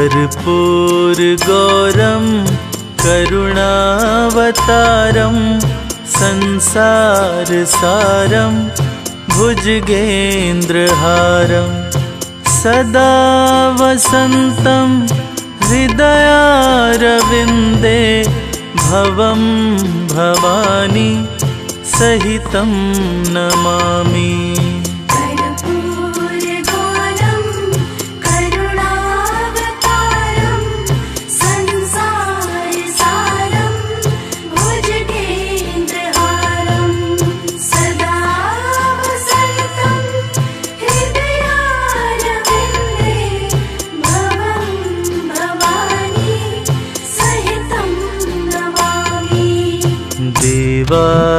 कर्पूरगौरं करुणावतारं संसारसारं भुजगेन्द्रहारं सदा वसन्तं हृदयारविन्दे भवं भवानी सहितं नमामि।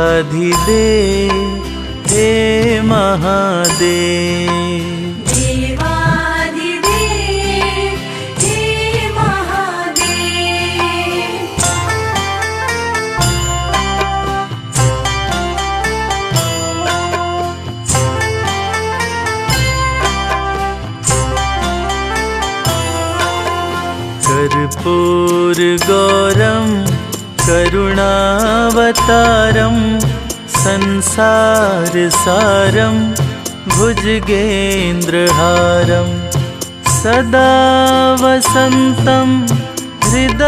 देवाधिदेव हे महादेव, देवाधिदेव हे महादेव। कर्पूरगौरं करुणावतारं संसारसारं भुजगेन्द्रहारं सदा वसन्तं हृदयारविन्दे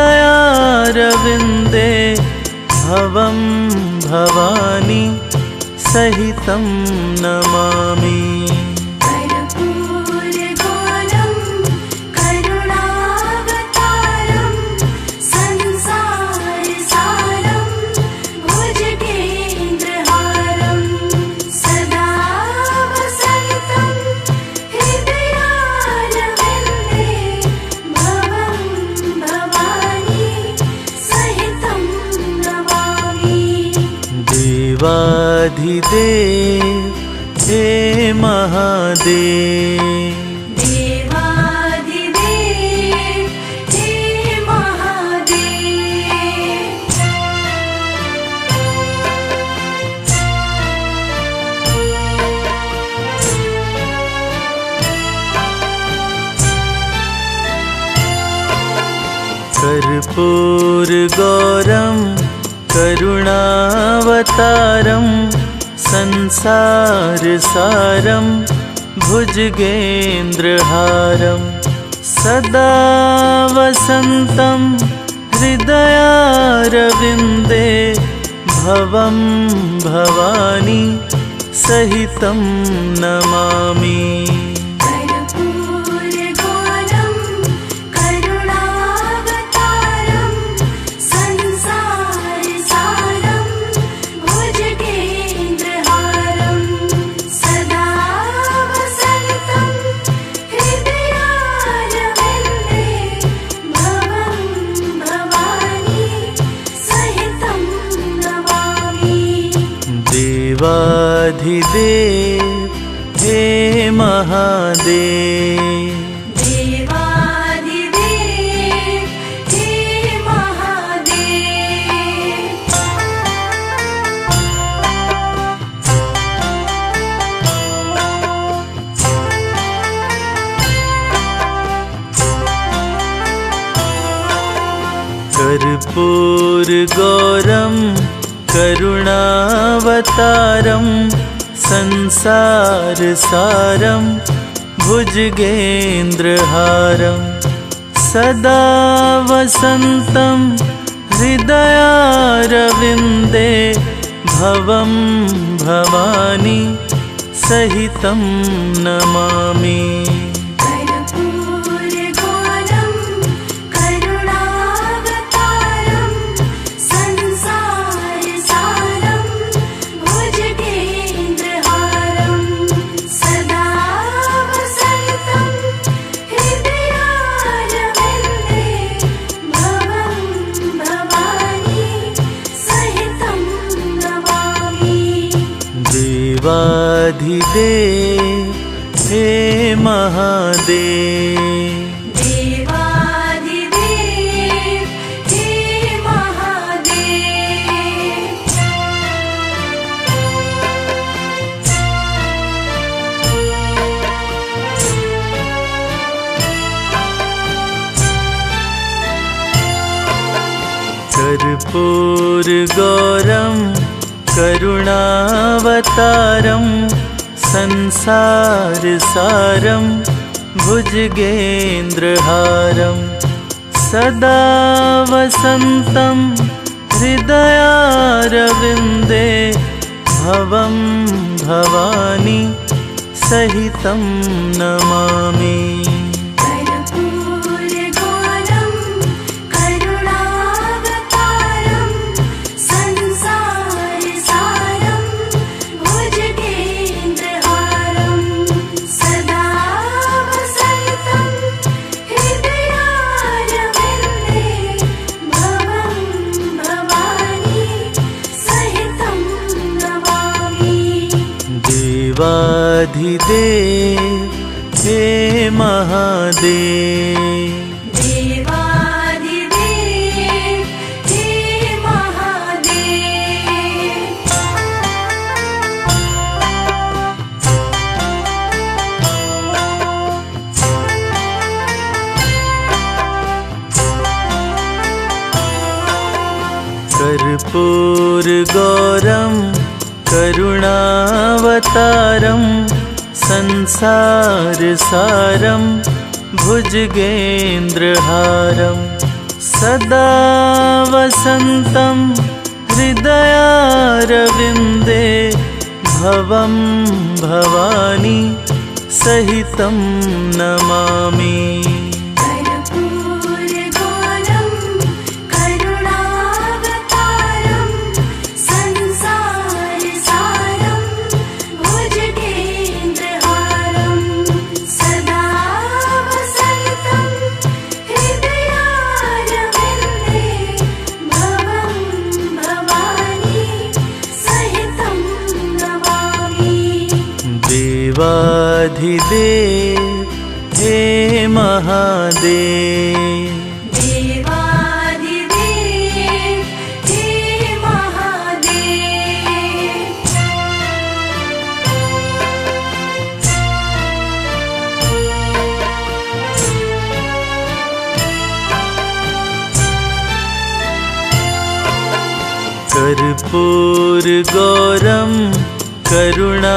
भवं भवानी सहितं नमामि। देवाधिदेव हे महादेव, देवाधिदेव हे महादेव। कर्पूरगौरं करुणावतारं संसारसारं भुजगेन्द्रहारं सदा वसन्तं हृदयारविन्दे भवं भवानी सहितं नमामि। देवाधिदेव हे महादेव, देवाधिदेव हे महादेव। कर्पूरगौरं करुणावतारं संसारसारं भुजगेन्द्रहारं सदा वसन्तं हृदयारविन्दे भवं भवानी सहितं नमामि। देवाधिदेव हे महादेव, देवाधिदेव हे महादेव। कर्पूरगौरं करुणावतारं संसारसारं भुजगेन्द्रहारं सदा वसन्तं हृदयारविन्दे भवं भवानी सहितं नमामि। कर्पूरगौरं करुणावतारं संसारसारं भुजगेन्द्रहारं सदा वसन्तं हृदयारविन्दे भवं भवानी सहितं नमामि। देवाधिदेव हे महादेव, देवाधिदेव हे महादेव। कर्पूरगौरं करुणावतारं संसारसारं भुजगेन्द्रहारं सदा वसन्तं हृदयारविन्दे भवं भवानी सहितं नमामि। कर्पूरगौरं करुणावतारं संसारसारं भुजगेन्द्रहारं सदा वसन्तं हृदयारविन्दे भवं भवानी सहितं नमामि। देवाधिदेव हे महादेव, देवाधिदेव हे महादेव। कर्पूरगौरं करुणावतारं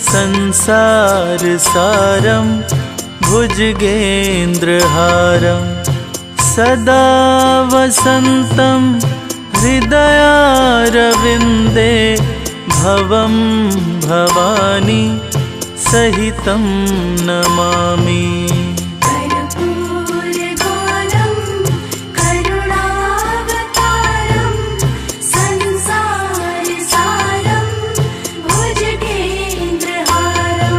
संसारसारं भुजगेन्द्रहारं सदा वसन्तं हृदयारविन्दे भवं भवानी सहितं नमामि। कर्पूरगौरं करुणावतारं संसारसारं भुजगेन्द्रहारं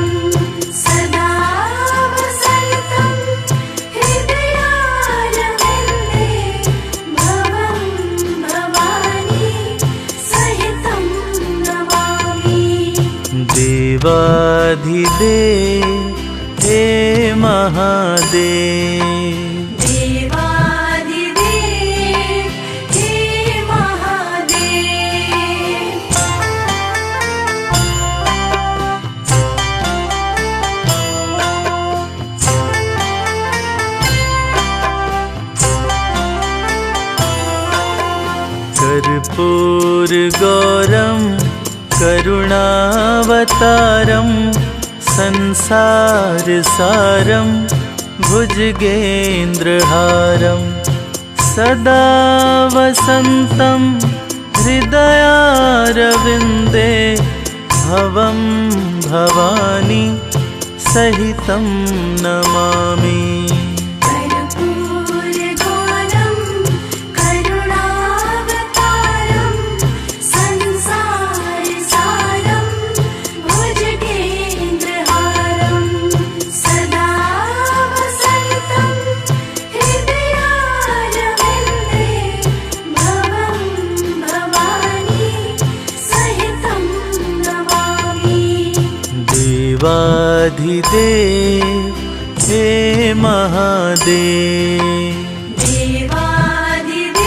सदा वसन्तं हृदयारविन्दे भवं भवानी सहितं नमामि। देवाधिदेव हे महादेव, देवाधिदेव हे महादेव। कर्पूरगौरं करुणावतारं संसारसारं भुजगेन्द्रहारं सदा वसन्तं हृदयारविन्दे भवं भवानी सहितं नमामि। कर्पूरगौरं करुणावतारं संसारसारं भुजगेन्द्रहारं सदा वसन्तं हृदयारविन्दे भवं भवानी सहितं नमामि। देवाधिदेव हे महादेव, देवाधिदेव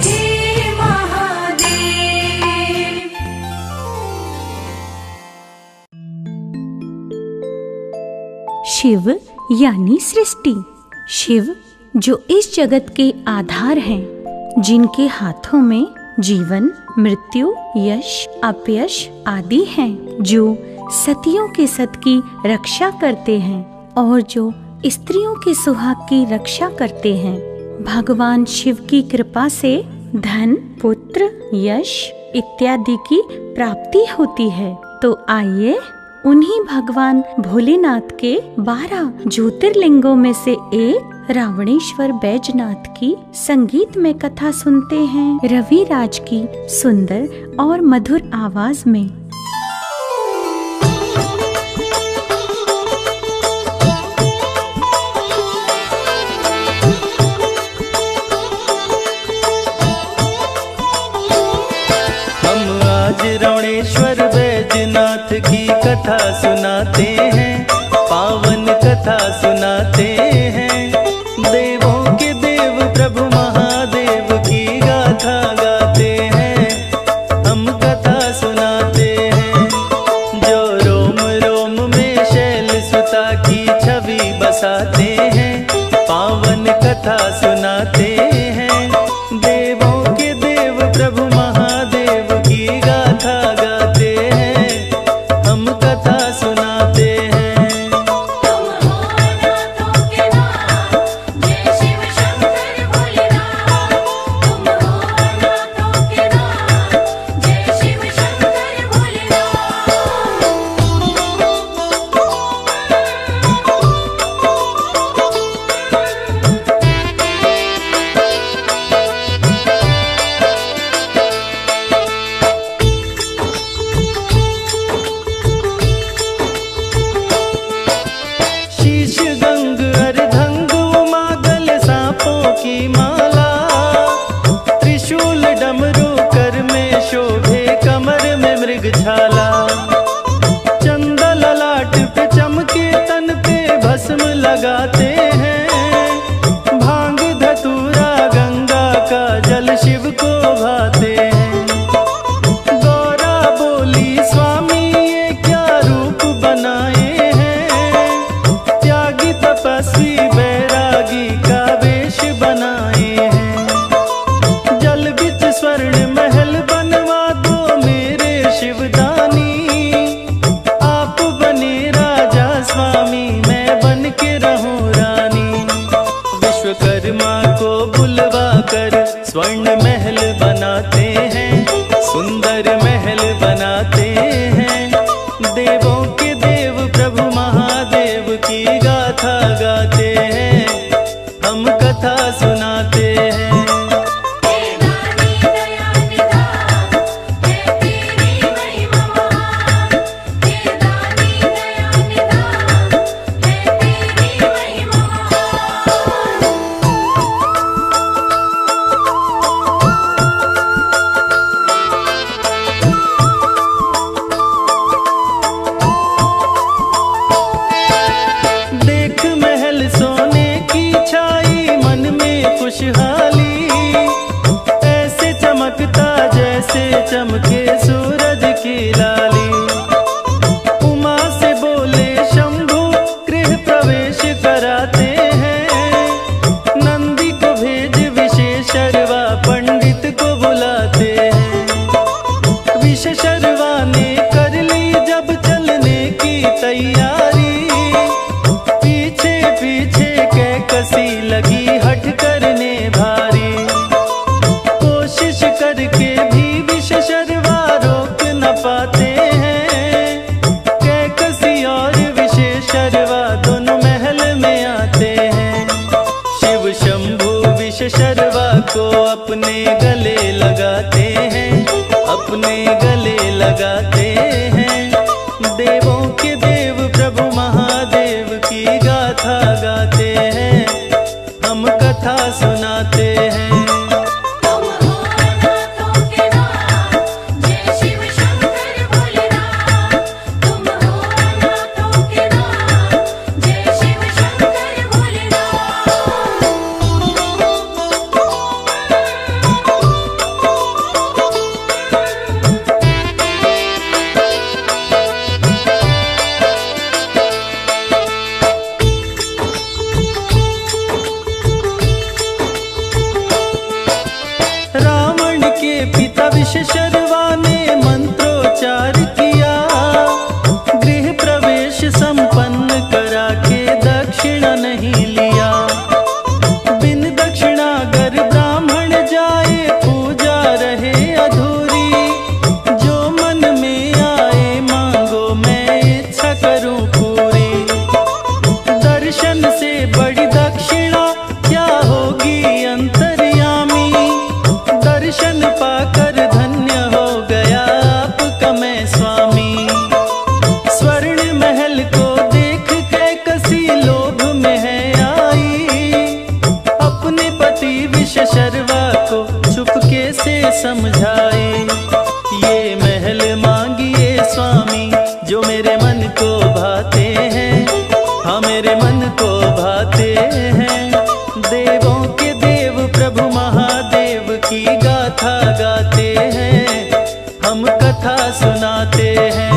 हे महादेव। शिव यानी सृष्टि, शिव जो इस जगत के आधार हैं, जिनके हाथों में जीवन, मृत्यु, यश, अपयश आदि हैं, जो सतियों के सत की रक्षा करते हैं और जो स्त्रियों के सुहाग की रक्षा करते हैं। भगवान शिव की कृपा से धन, पुत्र, यश इत्यादि की प्राप्ति होती है। तो आइए उन्हीं भगवान भोलेनाथ के 12 ज्योतिर्लिंगों में से एक रावणेश्वर बैजनाथ की संगीत में कथा सुनते हैं रवि राज की सुंदर और मधुर आवाज में। हम आज रावणेश्वर बैजनाथ की कथा सुनाते हैं, पावन कथा सुनाते हैं। देवों के देव प्रभु महादेव की गाथा गाते हैं, हम कथा सुनाते हैं। जो रोम रोम में शैल सुता की छवि बसाते हैं, पावन कथा सुनाते हैं। देवों के देव प्रभु महादेव की गाथा गाते हैं, हम कथा सुनाते हैं। तुम हो नाथों के नाथ, जय शिव शंकर भोलेनाथ। तुम हो नाथों के नाथ, जय शिव शंकर भोलेनाथ। शीश गंग अर्धंग उमागल सांपों की माला, त्रिशूल डमरू कर में शोभे कमर में मृग छाला। चंदा ललाट पे चमके तन पे भस्म लगाते हैं, भांग धतूरा गंगा का जल शिव को भाते हैं। गौरा बोली स्वामी ये क्या रूप बनाए हैं, त्यागी तपस्वी बैरागी का वेश बनाए हैं। जल बिच स्वर्ण महल बनवा दो मेरे शिवदानी, आप बने राजा स्वामी मैं बन के रहूं रानी। विश्वकर्मा को बुलवा कर स्वर्ण महल बनाते हैं, सुंदर महल बनाते हैं। देवों के देव प्रभु महादेव की गाथा गाते हैं, हम कथा सुनाते हैं। हे दानी दया निधान, है तेरी महिमा महान। हे दानी दया निधान, है तेरी महिमा महान। देख महल सोने की छाई मन में खुशहाली, ऐसे चमकता जैसे चमके सूरज की लाली। उमा से बोले शंभु गृह प्रवेश कराते हैं, नंदी को भेज विशेषरवा पंडित को बुलाते हैं। विशेषरवा ने कर ली जब चलने की तैयारी, पीछे पीछे कैकसी लगी हट करने भारी। कोशिश करके भी विशेषरवा रोक न पाते हैं, कैकसी और विशेषरवा दोनों महल में आते हैं। शिव शंभु विशेषरवा को अपने गले लगाते हैं, अपने गले लगाते हैं। देवों के देव प्रभु महादेव की गाथा गाते हैं, हम कथा सुनाते हैं। तुम हो नाथों के नाथ, जय शिव शंकर भोलेनाथ। तुम हो नाथों के नाथ, जय शिव शंकर भोलेनाथ। विषशर्वा ने मंत्रोच्चार किया, गृह प्रवेश संपन्न करा के दक्षिणा नहीं लिया। बिन दक्षिणा अगर ब्राह्मण जाए, पूजा रहे अधूरी। जो मन में आए मांगो, मैं इच्छा करूं पूरी। दर्शन से बड़ी दक्षिणा क्या होगी अंतर्यामी। दर्शन पाकर धन्य हो गया आपका मैं स्वामी। स्वर्ण महल को देख के कसी लोभ में है आई। अपने पति विषशर्वा को चुपके से समझाए। ये महल मांगिए स्वामी, जो मेरे मन को भाते हैं। हाँ मेरे मन को भाते हैं। देवों के देव प्रभु महादेव की गाथा गाते हैं, हम कथा सुनाते हैं।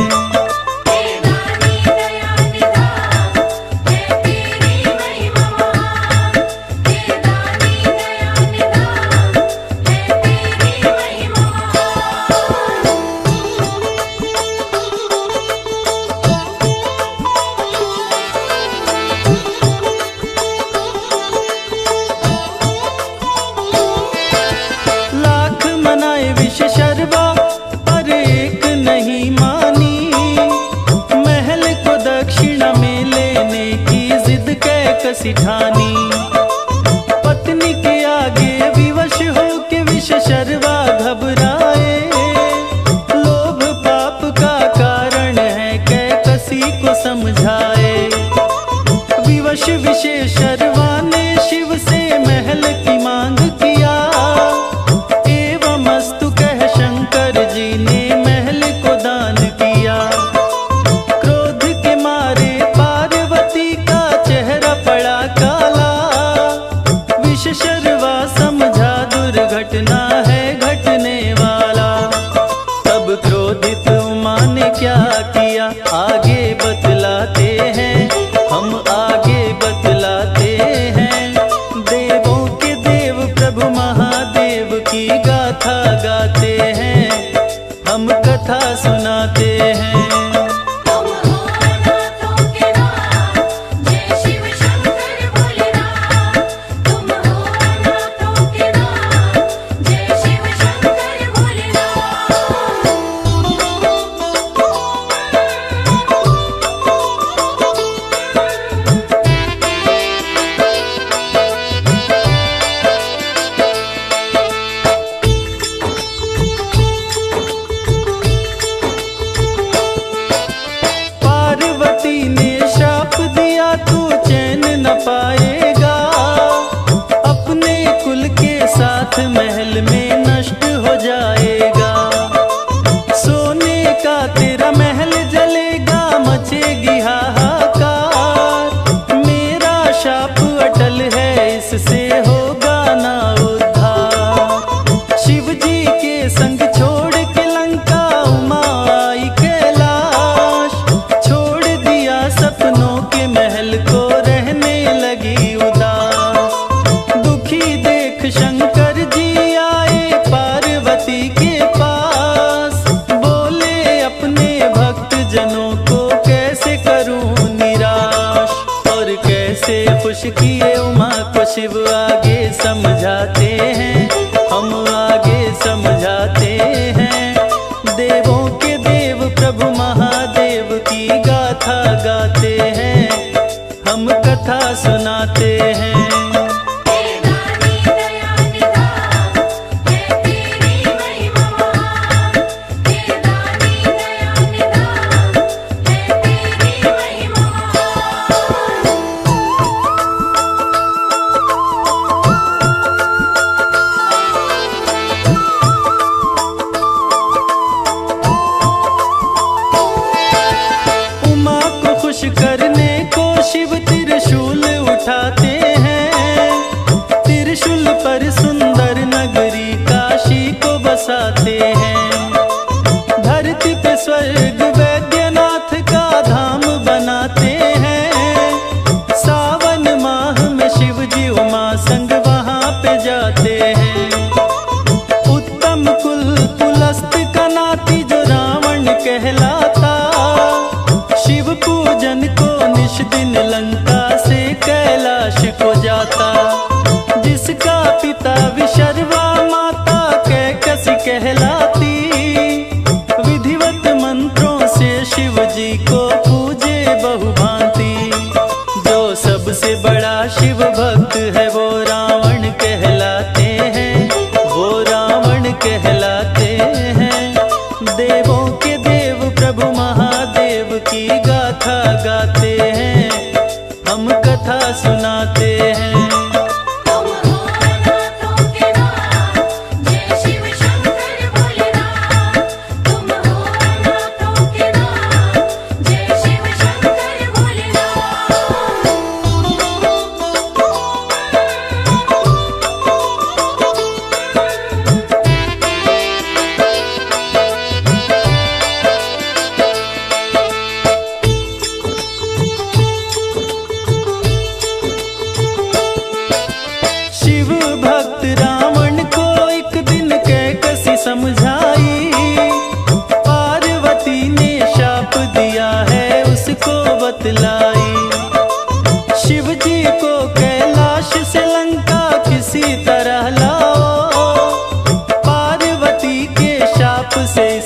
हे दानी दया निधान, है तेरी महिमा महान। हे दानी दया निधान, है तेरी महिमा महान। लाख मनाए विषशर्वा, पर एक नहीं मानी। महल को दक्षिणा में लेने की जिद कैकसी ठानी। पत्नी के आगे विवश हो के विषशर्वा घबराए। लोभ पाप का कारण है, कैकसी को समझाए। विवश विषशर्वा ने शिव से महल की मांग किया। एवमस्तु कह शंकर जी ने महल को दान किया। क्रोध के मारे पार्वती का चेहरा पड़ा काला।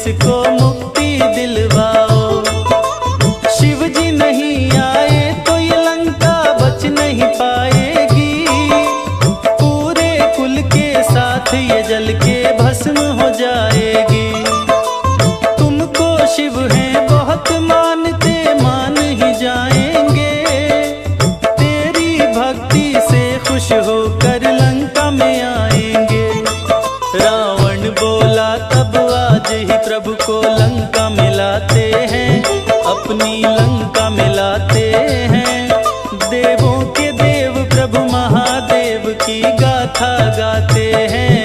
जिसको मुक्ति दिलवाओ। शिव जी नहीं आए तो ये लंका बच नहीं पाएगी, पूरे कुल के साथ ये जल के भस्म हो जाएगी। तुमको शिव हैं बहुत मानते, मान ही जाएंगे, तेरी भक्ति से खुश होकर लंका में आएंगे। रावण बोला तब आज ही प्रभु को लंका में लाते हैं, अपनी लंका में लाते हैं। देवों के देव प्रभु महादेव की गाथा गाते हैं,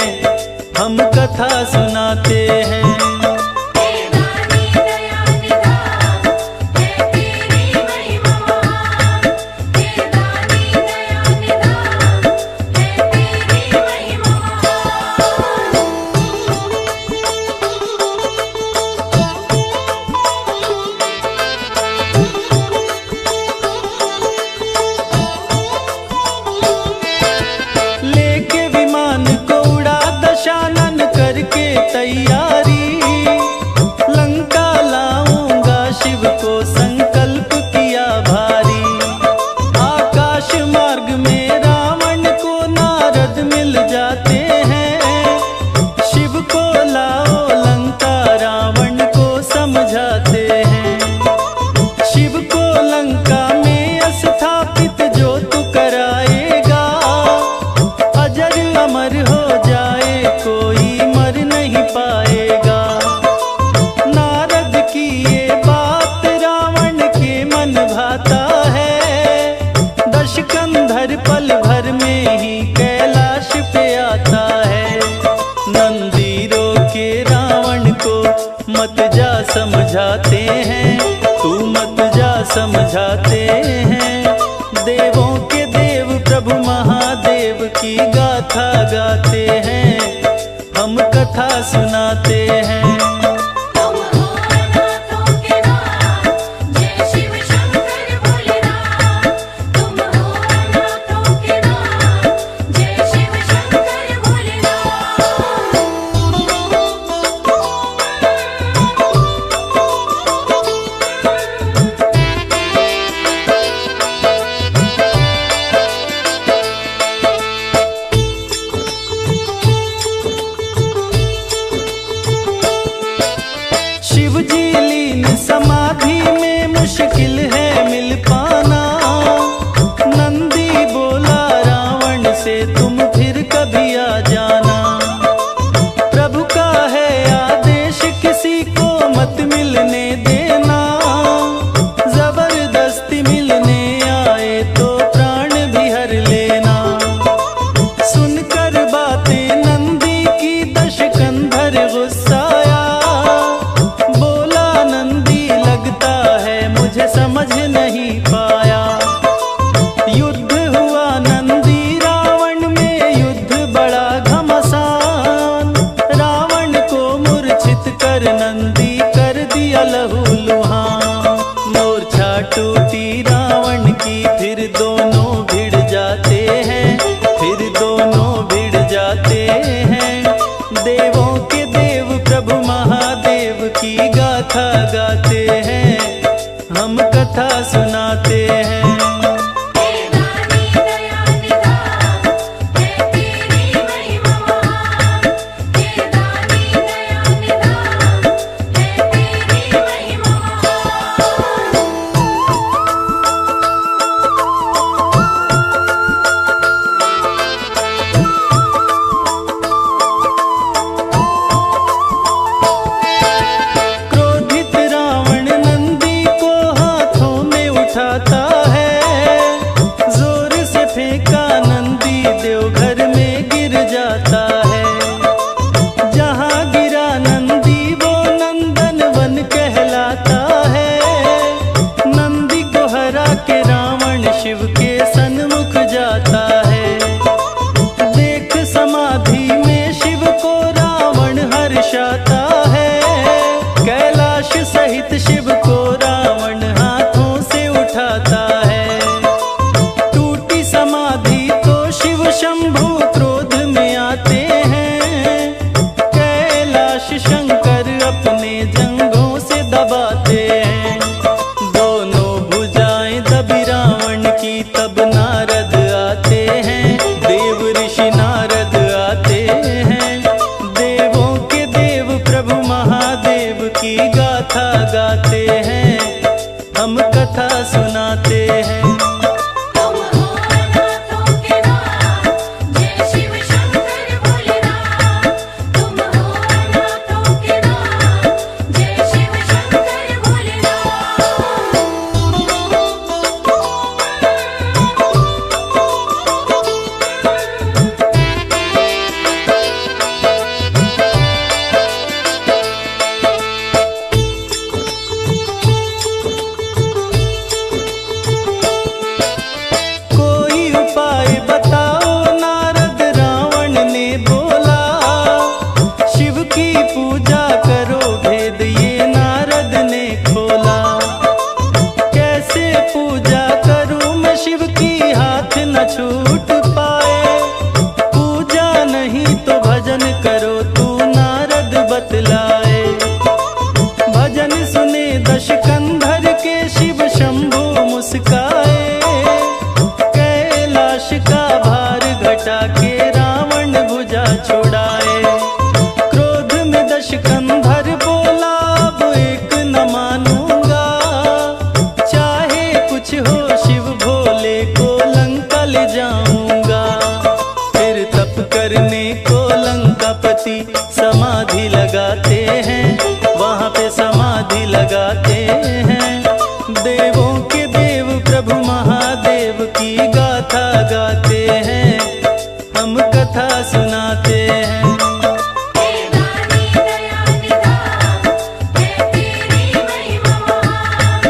हम कथा सुनाते हैं। हे दानी दया निधान, है तेरी महिमा महान। हे दानी दया निधान, है तेरी महिमा महान। लेके विमान को उड़ा दशानन करके तैयारी, लंका लाऊंगा शिव को संकल्प किया भारी। आकाश मार्ग में रावण को नारद मिल जाते हैं, शिव को लाओ लंका रावण को समझाते हैं। शिव को लंका में स्थापित जो तू कराएगा, अजर अमर हो जाए कोई मर नहीं पाएगा। नारद की ये बात रावण के मन भाता है, दशकंधर पल भर में ही कैलाश पे आता है। नंदी रोके रावण को मत जा समझाते हैं, तू मत जा समझाते हैं। देवों के देव प्रभु महादेव की गाथा गाते हैं, हम कथा सुनाते हैं। तुम हो अनाथों के नाथ, जय शिव शंकर भोलेनाथ। तुम हो अनाथों के नाथ, जय शिव शंकर भोलेनाथ। साधन करो तू नारद बतलाए। भजन सुने दश कंधर के शिव शंभु मुस्काए। कैलाश का भार घटा के रावण भुजा छुड़ाए। क्रोध में दश कंधर बोला अब एक न मानूंगा। चाहे कुछ हो शिव भोले को लंका ले जाऊंगा। फिर तप करने को लंकापति समाधि लगाते हैं। वहाँ पे समाधि लगाते हैं। देवों के देव प्रभु महादेव की गाथा गाते हैं। हम कथा सुनाते हैं। हे दानी दया निधान, है तेरी महिमा महान।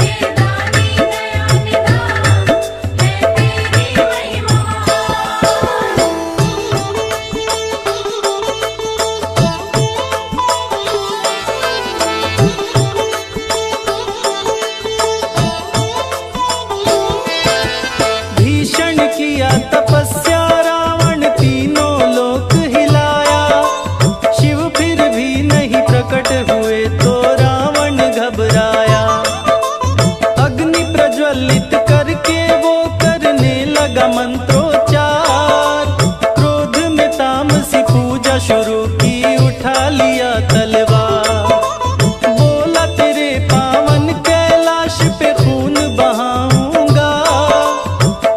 हे दानी दया निधान, है तेरी महिमा महान। भीषण किया तपस्या रावण तीनों लोक हिलाया। शिव फिर भी नहीं प्रकट हुए तो रावण घबराया। अग्नि प्रज्वलित करके वो करने लगा मंत्रोच्चार। क्रोध में तामसी पूजा शुरू की, उठा लिया तलवार। बोला तेरे पावन कैलाश पे खून बहाऊंगा।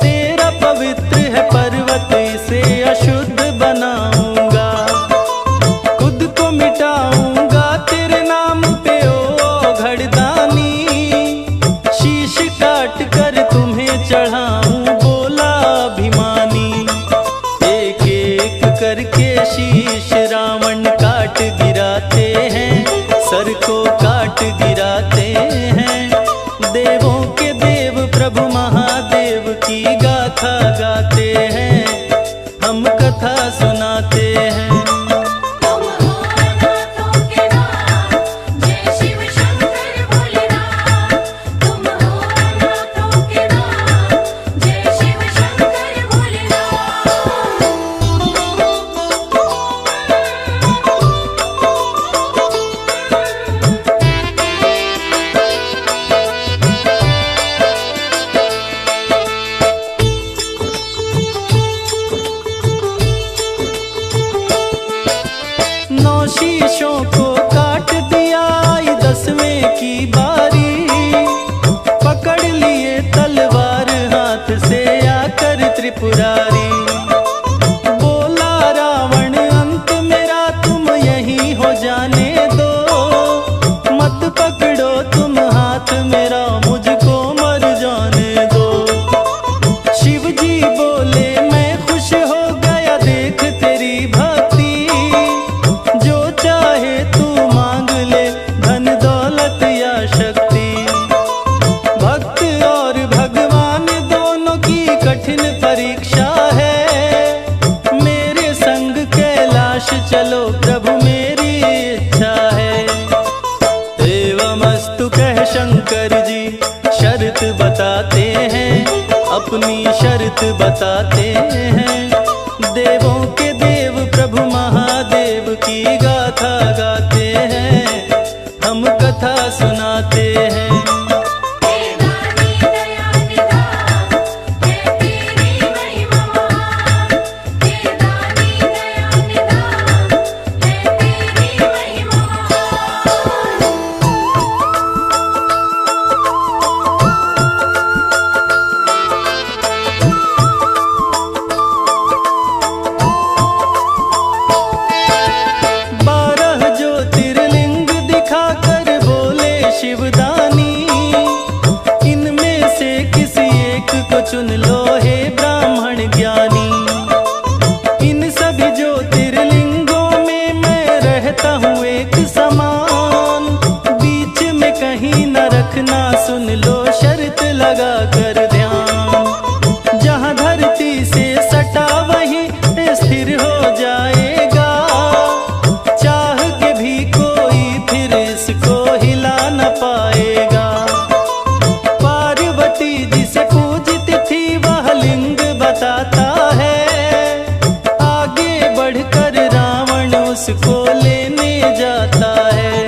तेरा पवित्र है पर्वत, इसे अशुद्ध बनाऊंगा। खुद को मिटाऊंगा तेरे नाम पे ओ घड़दानी। शीश काट कर तुम्हें चढ़ाऊं बोला अभिमानी। एक एक करके शीश रावण काट गिराते हैं। सर को काट गिराते हैं। देवों के देव प्रभु महादेव की गाथा गाते हैं। हम कथा सुनाते हैं। तुम हो अनाथों के नाथ, जय शिव शंकर भोलेनाथ। तुम हो अनाथों के नाथ, जय शिव शंकर भोलेनाथ। नौ शीशों को काट दिया, आई 10वें की बारी। पकड़ लिए तलवार हाथ से आकर त्रिपुरारी। बोला रावण अंत मेरा तुम यहीं हो जाने दो। मत पकड़ो तुम हाथ मेरा, मुझको मर जाने दो। शिव जी बोले मैं खुश हो गया देख तेरी भक्ति। जो चाहे तू मांग ले, धन दौलत या शक्ति। भक्त और भगवान दोनों की कठिन परीक्षा है। मेरे संग कैलाश चलो प्रभु मेरी इच्छा है। एवमस्तु कह शंकर जी शर्त बताते हैं। अपनी शर्त बताते हैं। देवों के देव प्रभु महादेव की गाथा गाते हैं। हम कथा सुनाते हैं। हे दानी दया निधान, है तेरी महिमा महान। हे दानी दया निधान, है तेरी महिमा महान। चुन लो हे ब्राह्मण ज्ञानी। इन सभी ज्योतिर्लिंगों में मैं रहता हूँ एक समान। बीच में कहीं न रखना, सुन लो शर्त लगा कर ध्यान। जहाँ धरती से सटा वहीं स्थिर हो जाएगा। चाह के भी कोई फिर इसको हिला न पाएगा। पार्वती जिसे पूजती थी वह लिंग बताता है। आगे बढ़कर राम उसको लेने जाता है।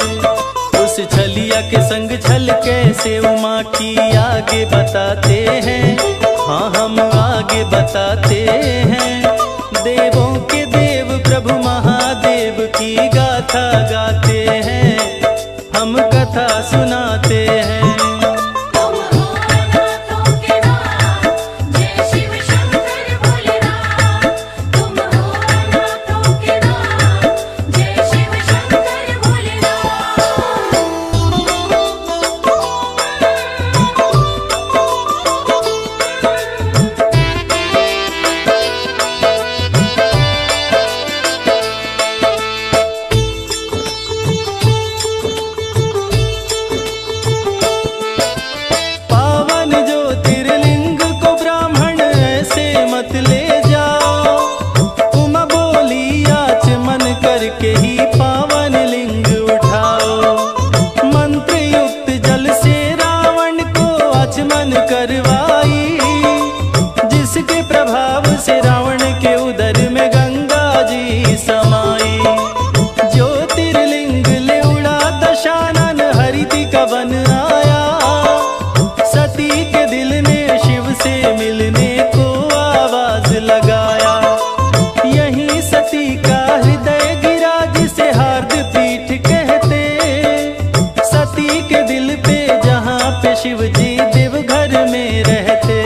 उस छलिया के संग छल कैसे उमा की आगे बताते हैं, हाँ हम आगे बताते हैं। देवों के देव प्रभु महादेव की गाथा गाते हैं, हम कथा सुनाते हैं। तुम हो नाथों के नाथ, जय शिव शंकर भोलेनाथ। तुम हो नाथों के नाथ, जय शिव शंकर भोलेनाथ। पावन ज्योतिर्लिंग को ब्राह्मण ऐसे मत ले जाओ। उमा बोली आचमन करके ही पावन लिंग उठाओ। मंत्र युक्त जल से रावण को आचमन करवाई, जिसके प्रभाव से रावण के उदर में गंगा जी समाई। ज्योतिर्लिंग ले उड़ा दशानन हरिति का बन आया। सती के दिल ने शिव से मिलने को आवाज लगाया। यही सती का हृदय गिरा जिसे हार्द पीठ कहते। सती के दिल पे जहाँ पे शिव जी देवघर में रहते।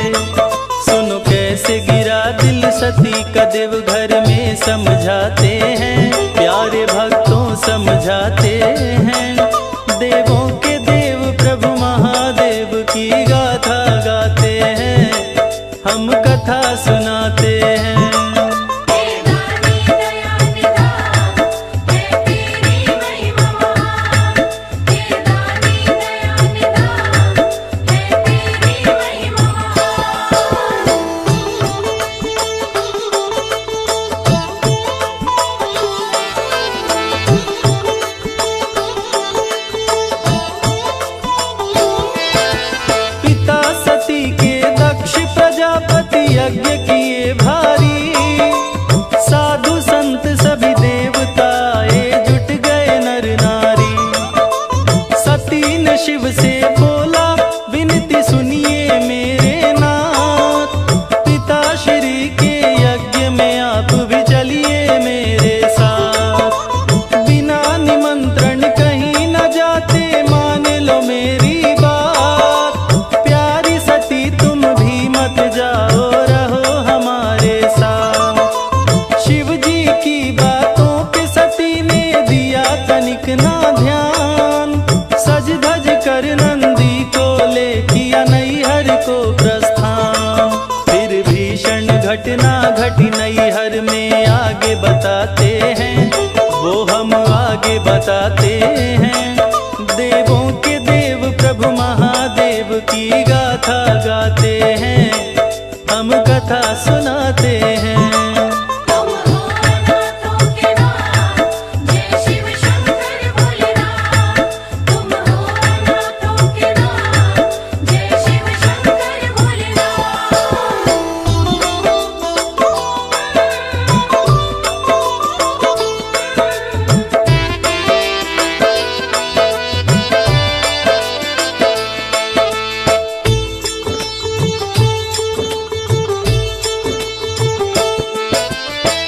सुनो कैसे गिरा दिल सती का देवघर में समझाते हैं, प्यारे भक्तों समझाते हैं। देवों के देव प्रभु महादेव की गाथा गाते हैं, हम कथा सुनाते हैं। हे दानी दया निधान, है तेरी महिमा महान। हे दानी दया निधान, है तेरी महिमा महान। पिता सती के दक्ष प्रजापति यज्ञ किए भारी। साधु संत सभी देवताए जुट गए नर नारी। सती ने शिव से बोला विनती सुनिए मेरे नाथ। पिता श्री के यज्ञ में आप भी चलिए मेरे साथ। बिना निमंत्रण कहीं न जाते, मान लो मेरी बात। प्यारी सती तुम भी मत जाओ, रहो हमारे साथ। शिव जी की बातों पे सती ने दिया तनिक ना ध्यान। सज धज कर नंदी को ले किया नैहर को प्रस्थान। फिर भीषण घटना घटी नैहर में आगे बताते हैं, वो हम आगे बताते हैं। देवों के देव प्रभु महादेव की गाथा गाते हैं, हम कथा सुनाते हैं। तुम हो नाथों के नाथ, जय शिव शंकर भोलेनाथ। तुम हो नाथों के नाथ, जय शिव शंकर भोलेनाथ।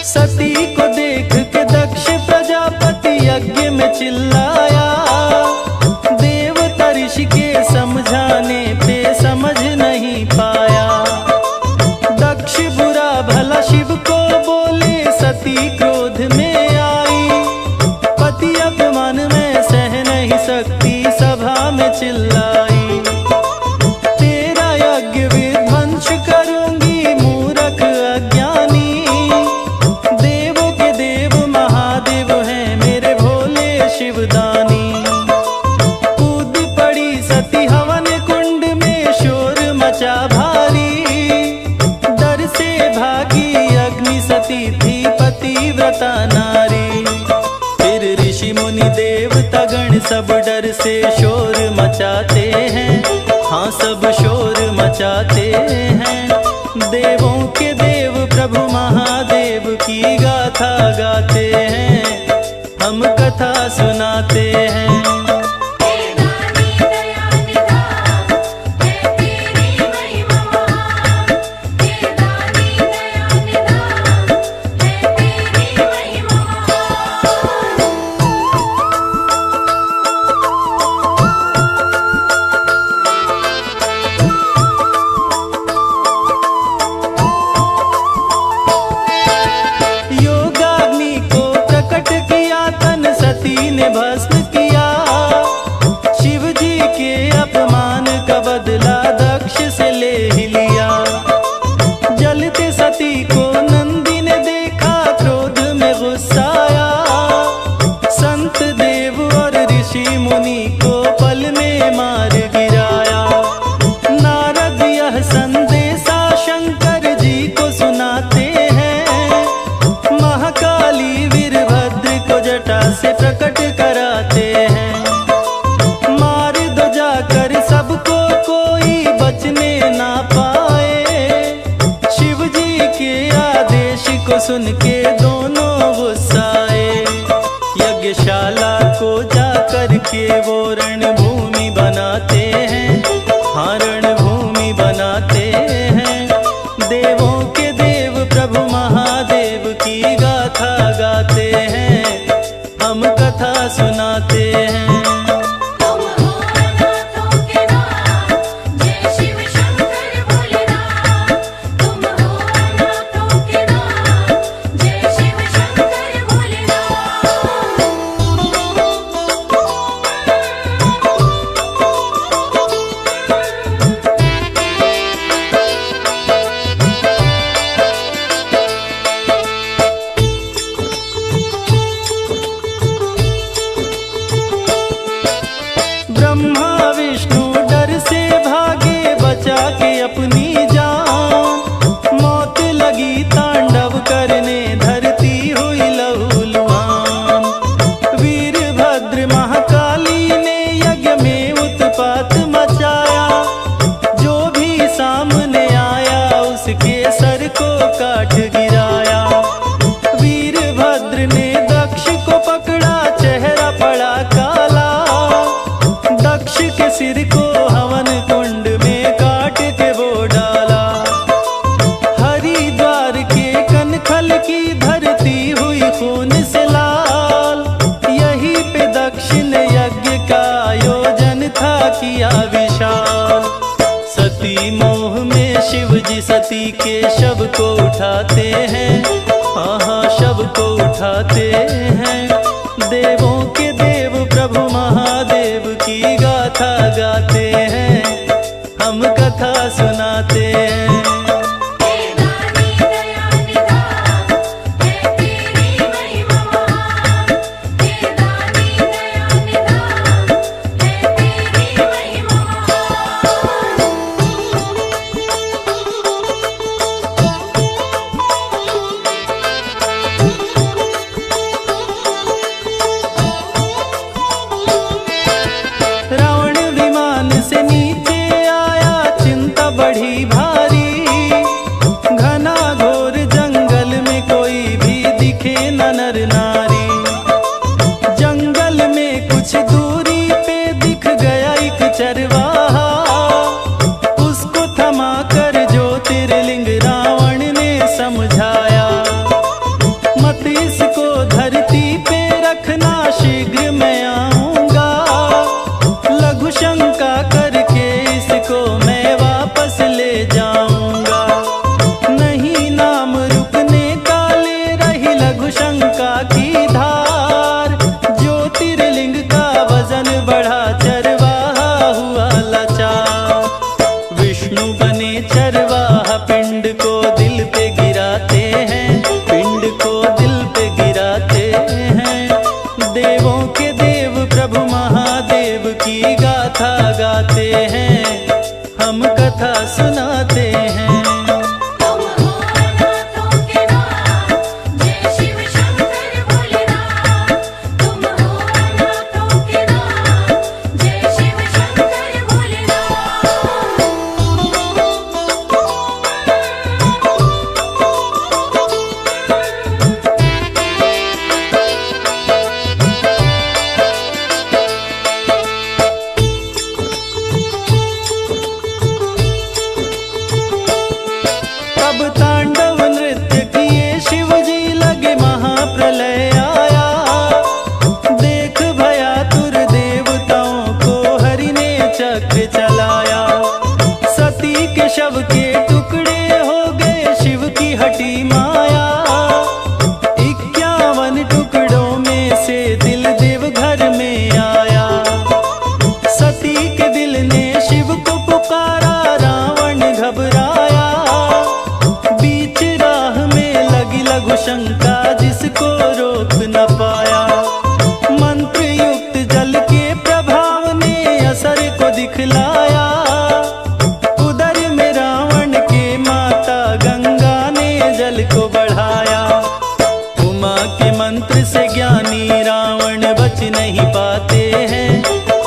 सती को देख के दक्ष प्रजापति यज्ञ में चिल्लाया। देवता ऋषि के समझाने पे समझ नहीं पाया। दक्ष बुरा भला शिव को बोले, सती क्रोध में आई। पति अपमान में सह नहीं सकती, सभा में चिल्लाई। तेरा यज्ञ विध्वंस करूंगी मूर्ख अज्ञानी। देवों के देव महादेव हैं मेरे भोले शिवदानी। कूद पड़ी सती हवन कुंड में, शोर मचा भारी। डर से भागी अग्नि सती थी पतिव्रता नारी। फिर ऋषि मुनि देवता गण सब डर से शोर मचाते हैं, हाँ सब शोर मचाते हैं। देवों के देव प्रभु महादेव की गाथा गाते हैं, सुनाते हैं। हे दानी दया निधान है तेरी महिमा महान। हे दानी दया निधान है तेरी महिमा महान। योगाग्नि को प्रकट किया, तन सती ने भस्म किया। शिव जी के अपमान का बदला दक्ष से ले ही लिया। जलते सती को नंदी ने देखा, क्रोध में गुस्सा आया। संत देव और ऋषि मुनि को पल में मार गिराया। नारद यह संदेशा शंकर जी को सुनाते हैं। महाकाली वीरभद्र को जटा से प्रकट कराते हैं। मार दो जाकर सबको, कोई बचने ना पाए। शिव जी के आदेश को सुन के दोनों गुस्साए। यज्ञशाला को जाकर के वो रणभूमि बनाते हैं। हाँ, रणभूमि बनाते हैं। देवों के देव प्रभु महादेव की गाथा गाते हैं। हम कथा सुनाते हैं। तुम हो नाथों के नाथ, जय शिव शंकर भोलेनाथ। तुम हो नाथों के नाथ, जय शिव शंकर भोलेनाथ। ब्रह्मा विष्णु डर से भागे, बचा के अपनी जान। मौत लगी तांडव करने, धरती हुई लहूलुहान। वीरभद्र महाकाली ने यज्ञ में उत्पात मचाया। जो भी सामने आया, उसके सर को काट गिराया। वीरभद्र ने दक्ष को पकड़ा, चेहरा पड़ा काला। दक्ष के सिर को हवन कुंड में काट के वो डाला। हरिद्वार के कनखल की धरती हुई खून से लाल। यहीं पे दक्ष ने यज्ञ का आयोजन था किया विशाल। सती मोह में शिव जी सती के शव को उठाते हैं। हाँ हाँ, शव को उठाते हैं। देवों के देव प्रभु महादेव की गाथा गाते हैं। हम कथा सुनाते हैं। हे दानी दया निधान है तेरी महिमा महान। हे दानी दया निधान है तेरी महिमा महान। ज्ञानी रावण बच नहीं पाते हैं,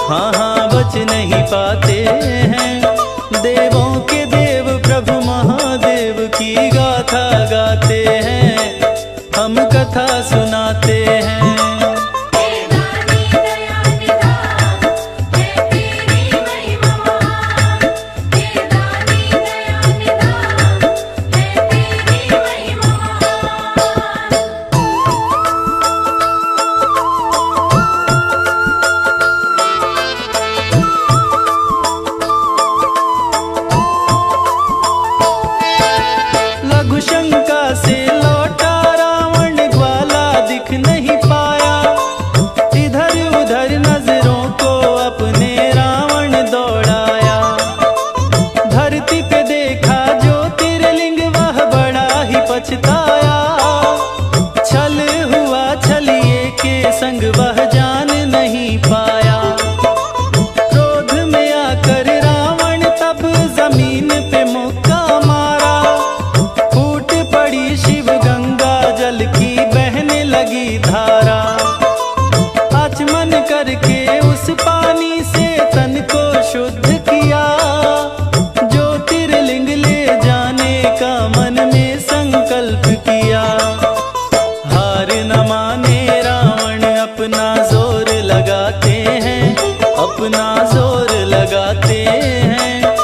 हाँ हाँ बच नहीं पाते हैं। देवों के देव प्रभु महादेव की गाथा गाते हैं, हम कथा सुनाते हैं। हे दानी दया निधान, है तेरी महिमा महान। हे दानी दया निधान, है तेरी महिमा महान। लघु शंका से लौटा रावण, ग्वाला दिख नहीं पाया। इधर उधर नजरों को अपने रावण दौड़ाया। धरती पे देखा ज्योतिर्लिंग, वह बड़ा ही पछताया। छल हुआ छलिए के संग, वह जान नहीं पाया। क्रोध में आकर रावण तब जमीन पे मुक्का मारा। फूट पड़ी शिव गंगा, जल की बहने लगी धारा। आचमन करके उस पानी से तन को शुद्ध किया। ज्योतिर्लिंग ले जाने का मन में संकल्प किया। हार न माने रावण, अपना जोर लगाते हैं, अपना जोर लगाते हैं।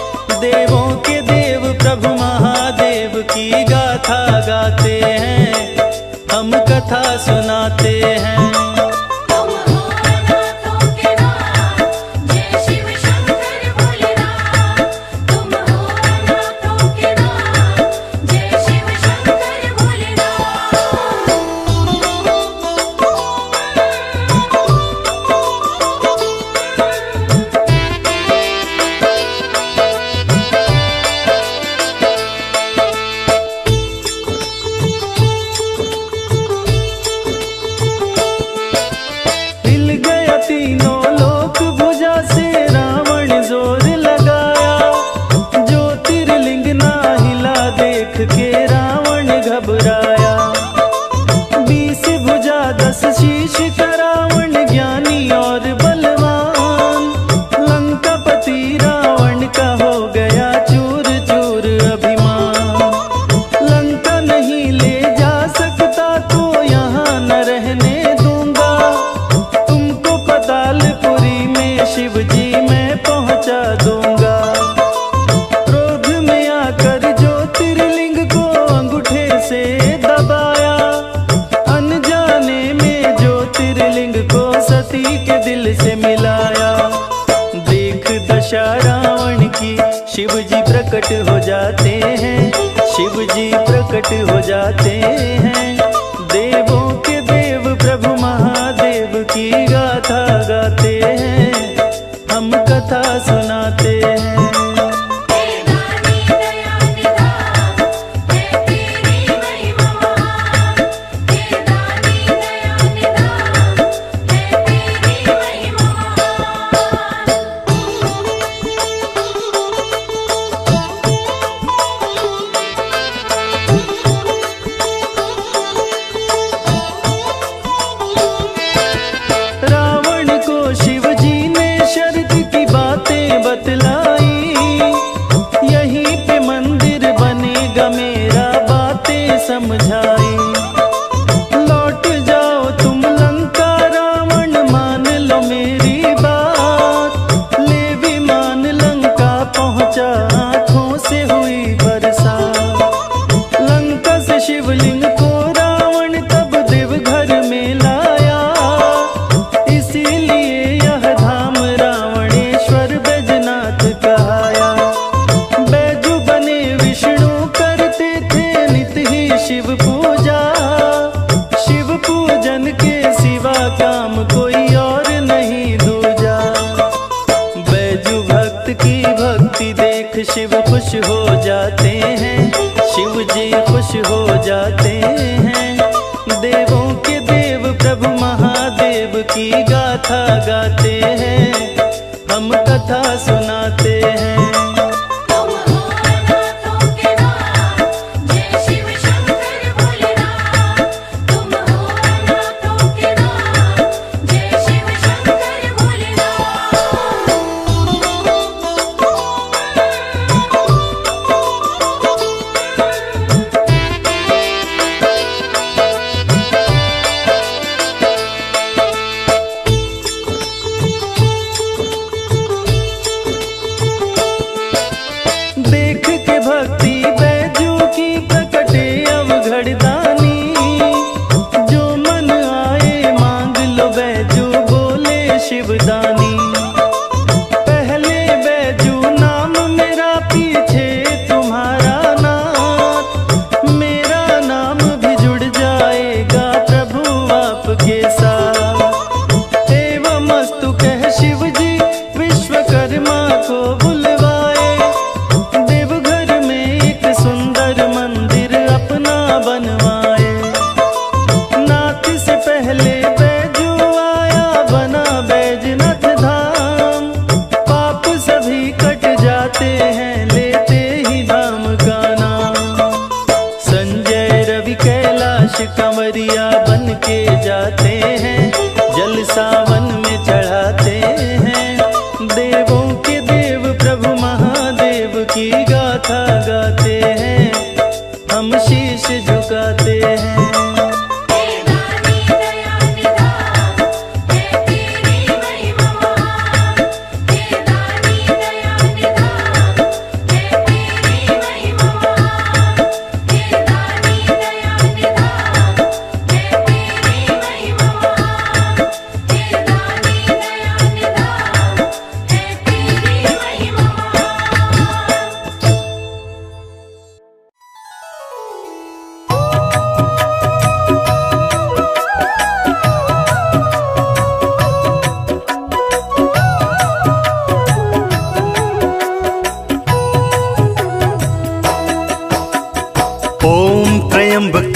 देवों के देव प्रभु महादेव की गाथा गाते हैं, हम कथा सुनाते हैं। तुम हो अनाथों के नाथ, जय शिव शंकर भोलेनाथ। तुम हो अनाथों के नाथ, जय शिव शंकर भोलेनाथ। हिल गया तीनों लोक भुजा से, रावण जोर लगाया। ज्योतिर्लिंग ना हिला देख के रावण घबराया। 20 भुजा 10 शीश का रावण, ज्ञानी और बलवान। लंकापति रावण का हो गया चूर चूर अभिमान। लंका नहीं ले जा सकता तो यहाँ न रहने दूंगा। तुमको पतालपुरी में शिव जी मैं पहुंचा दूंगा। क्रोध में आकर ज्योतिर्लिंग को अंगूठे से दबाया। अनजाने में ज्योतिर्लिंग को सती के दिल से मिलाया। देख दशा रावण की, शिव जी प्रकट हो जाते हैं, शिव जी प्रकट हो जाते हैं। देवों के देव प्रभु महादेव की गाथा गाते हैं, हम कथा सुनाते हैं। हे दानी दया निधान, है तेरी महिमा महान। हे दानी दया निधान, है तेरी महिमा महान। रावण को शिव जी ने शर्त की बातें बतलाई। यहीं पे मंदिर बनेगा मेरा, बातें समझाई। लौट जाओ तुम लंका रावण, मान लो मेरी बात। ले विमान लंका पहुंचा, आंखों से हुई बरसात। लंका से शिवलिंग को रावण तब देवघर में लाया। इसीलिए यह धाम रावणेश्वर बैजनाथ कहाया। बैजू बने विष्णु करते थे नित ही शिव पूजा। शिव पूजन के सिवा काम कोई और नहीं दूजा। बैजू भक्त की भक्ति देख शिव खुश हो जाते हैं, शिव जी खुश हो जाते हैं। देवों के देव प्रभु महादेव की गाथा गाते हैं, हम कथा सुनाते हैं। तुम हो अनाथों के नाथ, जय शिव शंकर भोलेनाथ। तुम हो अनाथों के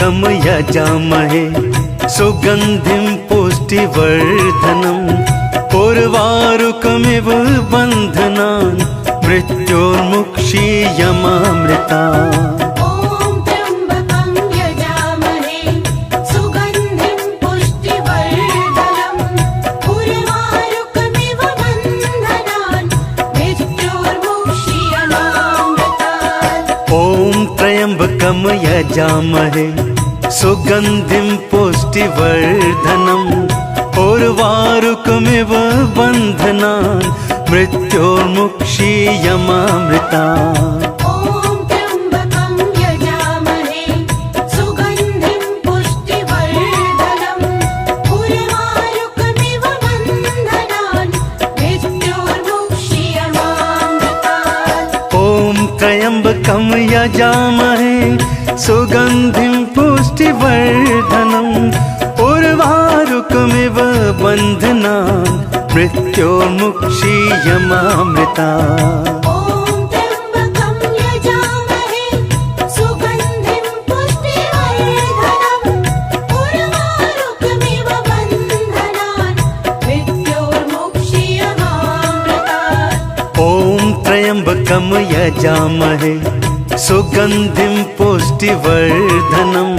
त्र्यम्बकं यजामहे सुगन्धिं पुष्टिवर्धनम् उर्वारुकमिव बन्धनान् मृत्योर्मुक्षीयमामृता ॐ त्र्यम्बकं यजामहे सुगन्धिं पुष्टिवर्धनम् उर्वारुकमिव बन्धनान् मृत्योर्मुक्षीयमामृतात् ॐ त्र्यम्बकं यजामहे सुगन्धिं पुष्टिवर्धनम् उर्वारुकमिव बन्धनान् मृत्योर्मुक्षीयमामृता ॐ त्र्यम्बकं यजामहे सुगन्धिं पुष्टिवर्धनम् उर्वारुकमिव बन्धनान् मृत्योर्मुक्षीयमामृतात् ॐ त्र्यम्बकं यजामहे सुगन्धिं पुष्टिवर्धनम् उर्वारुकमिव बन्धनान् मृत्योर्मुक्षीयमामृता ॐ त्र्यम्बकं यजामहे सुगन्धिं पुष्टिवर्धनम्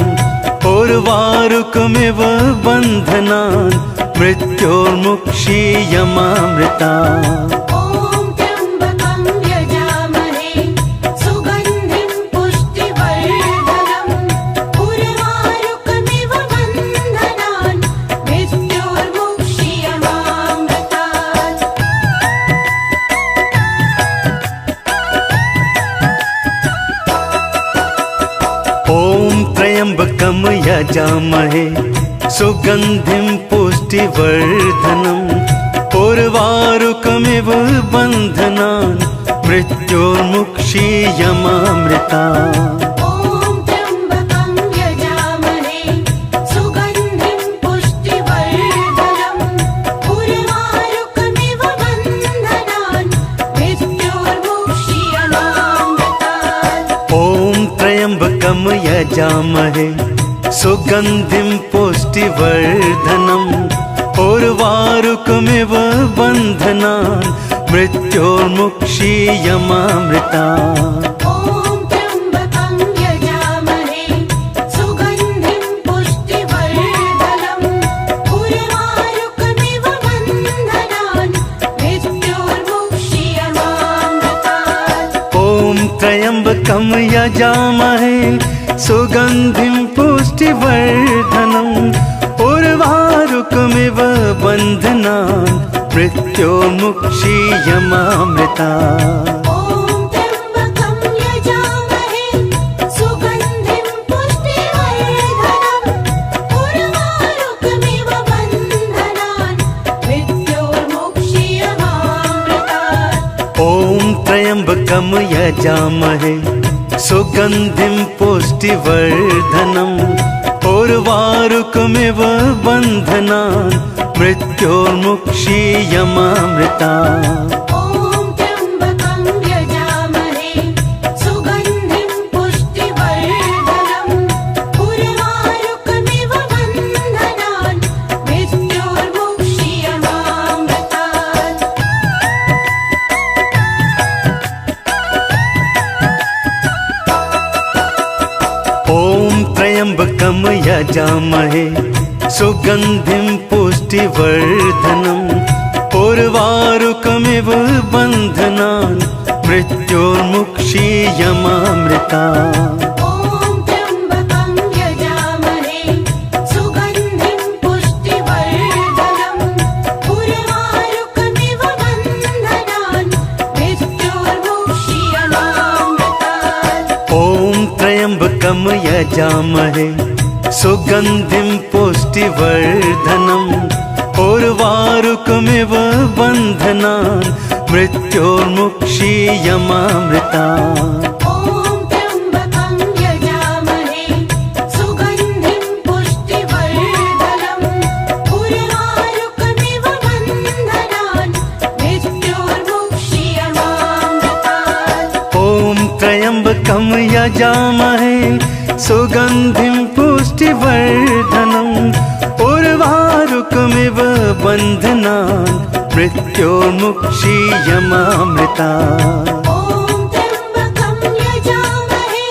उर्वारुकमिव बन्धनान् मृत्योर्मुक्षीयमामृतात् ॐ त्र्यम्बकं यजामहे सुगन्धिं पुष्टिवर्धनम् उर्वारुकमिव बन्धनान् मृत्योर्मुक्षीयमामृता ॐ त्र्यम्बकं यजामहे सुगन्धिं पुष्टिवर्धनम् उर्वारुकमिव बन्धनान् मृत्योर्मुक्षीयमामृतात् ॐ त्र्यम्बकं यजामहे सुगन्धिं पुष्टिवर्धनम् उर्वारुकमिव बन्धनान् मृत्योर्मुक्षीयमामृता ॐ त्र्यम्बकं यजामहे सुगन्धिं पुष्टिवर्धनम् उर्वारुकमिव बन्धनान् मृत्योर्मुक्षीयमामृतात् ॐ त्र्यम्बकं यजामहे सुगन्धिं पुष्टिवर्धनम् उर्वारुकमिव बन्धनान् मृत्योर्मुक्षीयमामृता ॐ त्र्यम्बकं यजामहे सुगन्धिं पुष्टिवर्धनम् उर्वारुकमिव बन्धनान् मृत्योर्मुक्षीयमामृतात् ॐ त्र्यम्बकं यजामहे सुगन्धिं पुष्टिवर्धनम् उर्वारुकमिव बन्धनान् मृत्योर्मुक्षीयमामृता ॐ त्र्यम्बकं यजामहे सुगन्धिं पुष्टिवर्धनम् उर्वारुकमिव बन्धनान् मृत्योर्मुक्षीयमामृतात् ॐ त्र्यम्बकं यजामहे सुगन्धिं पुष्टिवर्धनम् उर्वारुकमिव बन्धनान् मृत्योर्मुक्षीयमामृता ॐ त्र्यम्बकं यजामहे सुगन्धिं पुष्टिवर्धनम् उर्वारुकमिव बन्धनान् मृत्योर्मुक्षीयमामृतात् ॐ त्र्यम्बकं यजामहे सुगन्धिं पुष्टिवर्धनम् उर्वारुकमिव बन्धनान् मृत्योर्मुक्षीयमामृता ॐ त्र्यम्बकं यजामहे सुगन्धिं पुष्टिवर्धनम् उर्वारुकमिव बन्धनान् मृत्योर्मुक्षीयमामृतात् ॐ त्र्यम्बकं यजामहे सुगन्धिं पुष्टिवर्धनम् उर्वारुकमिव बन्धनान् मृत्योर्मुक्षीयमामृता ॐ त्र्यम्बकं यजामहे सुगन्धिं पुष्टिवर्धनम् उर्वारुकमिव बन्धनान् मृत्योर्मुक्षीयमामृतात् ॐ त्र्यम्बकं यजामहे सुगन्धिं पुष्टिवर्धनम् उर्वारुकमिव बन्धनान् मृत्योर्मुक्षीयमामृता ॐ त्र्यम्बकं यजामहे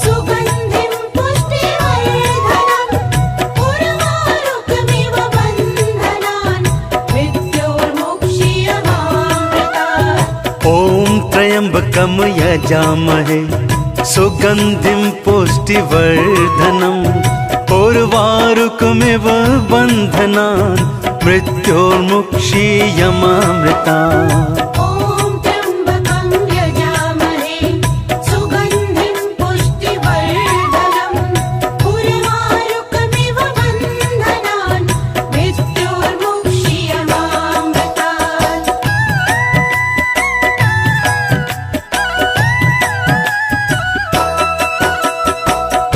सुगन्धिं पुष्टिवर्धनम् उर्वारुकमिव बन्धनान् मृत्योर्मुक्षीयमामृतात् ॐ त्र्यम्बकं यजामहे सुगन्धिं पुष्टिवर्धनम् उर्वारुकमिव बन्धनान् मृत्योर्मुक्षीयमामृता ॐ त्र्यम्बकं यजामहे सुगन्धिं पुष्टिवर्धनम् उर्वारुकमिव बन्धनान् मृत्योर्मुक्षीयमामृतात्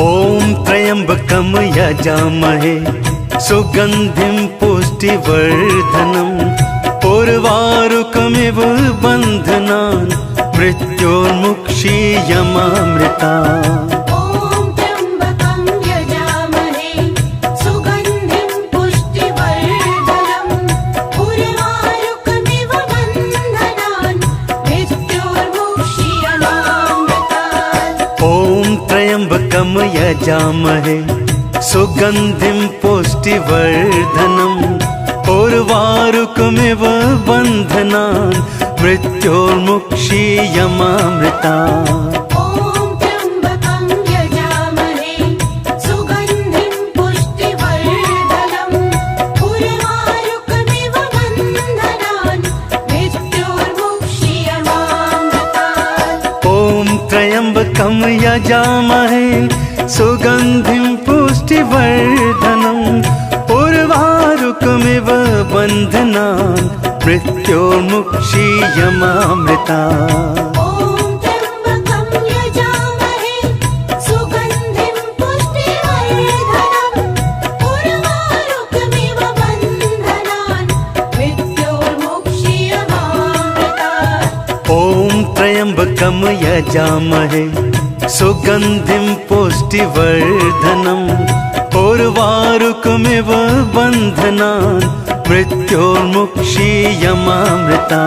ॐ त्र्यम्बकं यजामहे सुगन्धिं पुष्टिवर्धनम् उर्वारुकमिव बन्धनान् मृत्योर्मुक्षीयमामृता ॐ त्र्यम्बकं यजामहे सुगन्धिं पुष्टिवर्धनम् उर्वारुकमिव बन्धनान् मृत्योर्मुक्षीयमामृतात् ॐ त्र्यम्बकं यजामहे सुगन्धिं पुष्टिवर्धनम् उर्वारुकमिव बन्धनान् मृत्योर्मुक्षीयमामृता ॐ त्र्यम्बकं यजामहे सुगन्धिं पुष्टिवर्धनम् उर्वारुकमिव बन्धनान् मृत्योर्मुक्षीयमामृतात् ॐ त्र्यम्बकं यजामहे सुगन्धिं पुष्टिवर्धनम् उर्वारुकमिव बन्धनान् मृत्योर्मुक्षीयमामृता ॐ त्र्यम्बकं यजामहे सुगन्धिं पुष्टिवर्धनम् उर्वारुकमिव बन्धनान् मृत्योर्मुक्षीयमामृतात् ॐ त्र्यम्बकं यजामहे सुगन्धिं पुष्टिवर्धनम् उर्वारुकमिव बन्धनान् मृत्योर्मुक्षीयमामृता